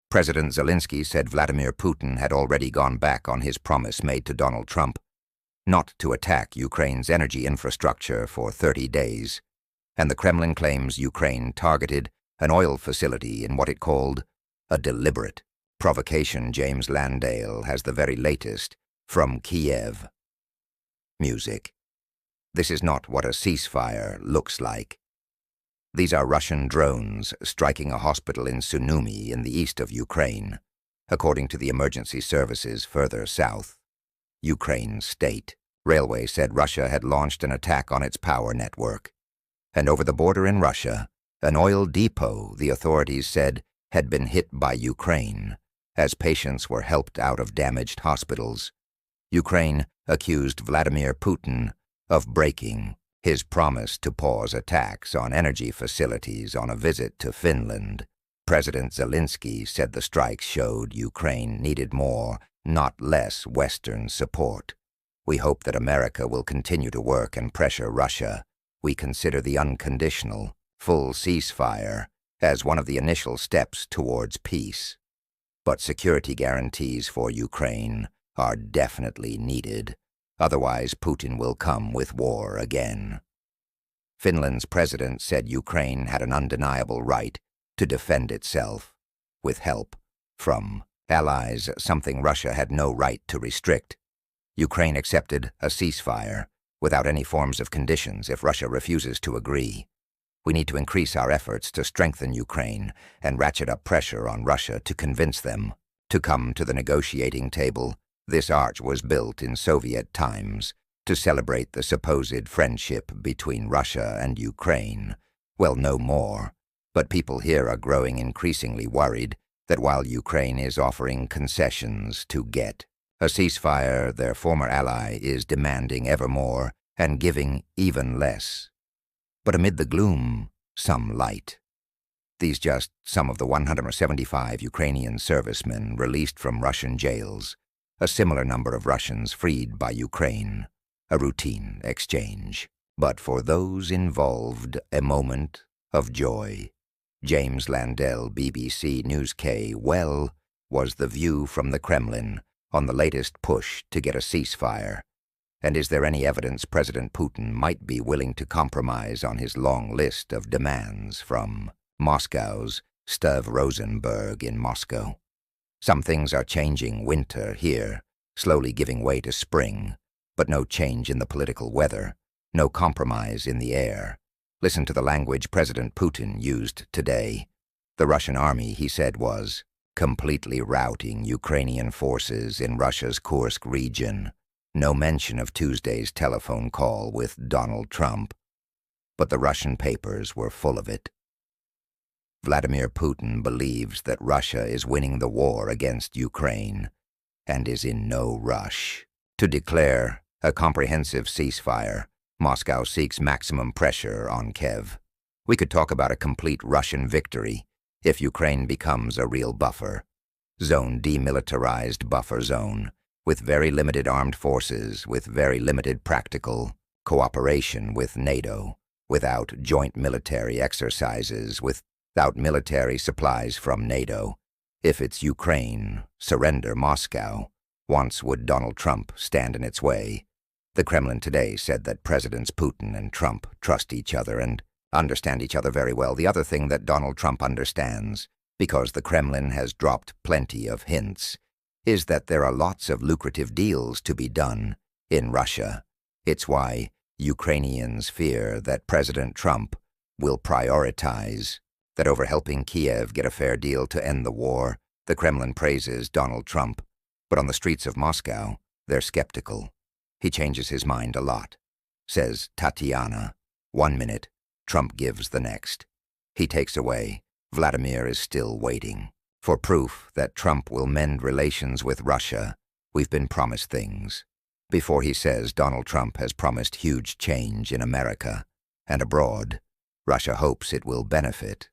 President Zelensky said Vladimir Putin had already gone back on his promise made to Donald Trump not to attack Ukraine's energy infrastructure for 30 days, and the Kremlin claims Ukraine targeted an oil facility in what it called a deliberate provocation. James Landale has the very latest from Kiev. Music. This is not what a ceasefire looks like. These are Russian drones striking a hospital in Sumy in the east of Ukraine, according to the emergency services further south. Ukraine State Railway said Russia had launched an attack on its power network. And over the border in Russia, an oil depot, the authorities said, had been hit by Ukraine, as patients were helped out of damaged hospitals. Ukraine accused Vladimir Putin of breaking his promise to pause attacks on energy facilities on a visit to Finland. President Zelensky said the strikes showed Ukraine needed more, not less, Western support. We hope that America will continue to work and pressure Russia. We consider the unconditional, full ceasefire as one of the initial steps towards peace. But security guarantees for Ukraine are definitely needed. Otherwise, Putin will come with war again. Finland's president said Ukraine had an undeniable right to defend itself, with help from allies, something Russia had no right to restrict. Ukraine accepted a ceasefire without any forms of conditions if Russia refuses to agree. We need to increase our efforts to strengthen Ukraine and ratchet up pressure on Russia to convince them to come to the negotiating table. This arch was built in Soviet times to celebrate the supposed friendship between Russia and Ukraine. Well, no more. But people here are growing increasingly worried that while Ukraine is offering concessions to get a ceasefire, their former ally is demanding ever more and giving even less. But amid the gloom, some light. These just some of the 175 Ukrainian servicemen released from Russian jails, a similar number of Russians freed by Ukraine, a routine exchange. But for those involved, a moment of joy. James Landell, BBC News K. Well, was the view from the Kremlin on the latest push to get a ceasefire. And is there any evidence President Putin might be willing to compromise on his long list of demands from Moscow's Steve Rosenberg in Moscow? Some things are changing. Winter here, slowly giving way to spring, but no change in the political weather, no compromise in the air. Listen to the language President Putin used today. The Russian army, he said, was completely routing Ukrainian forces in Russia's Kursk region. No mention of Tuesday's telephone call with Donald Trump, but the Russian papers were full of it. Vladimir Putin believes that Russia is winning the war against Ukraine and is in no rush to declare a comprehensive ceasefire. Moscow seeks maximum pressure on Kiev. We could talk about a complete Russian victory if Ukraine becomes a real buffer zone, demilitarized buffer zone, with very limited armed forces, with very limited practical cooperation with NATO, without joint military exercises, without military supplies from NATO. If it's Ukraine, surrender Moscow. Once would Donald Trump stand in its way? The Kremlin today said that Presidents Putin and Trump trust each other and understand each other very well. The other thing that Donald Trump understands, because the Kremlin has dropped plenty of hints, is that there are lots of lucrative deals to be done in Russia. It's why Ukrainians fear that President Trump will prioritize that over helping Kiev get a fair deal to end the war. The Kremlin praises Donald Trump, but on the streets of Moscow, they're skeptical. He changes his mind a lot, says Tatiana. 1 minute, Trump gives the next. He takes away. Vladimir is still waiting for proof that Trump will mend relations with Russia. We've been promised things. Before he says Donald Trump has promised huge change in America and abroad, Russia hopes it will benefit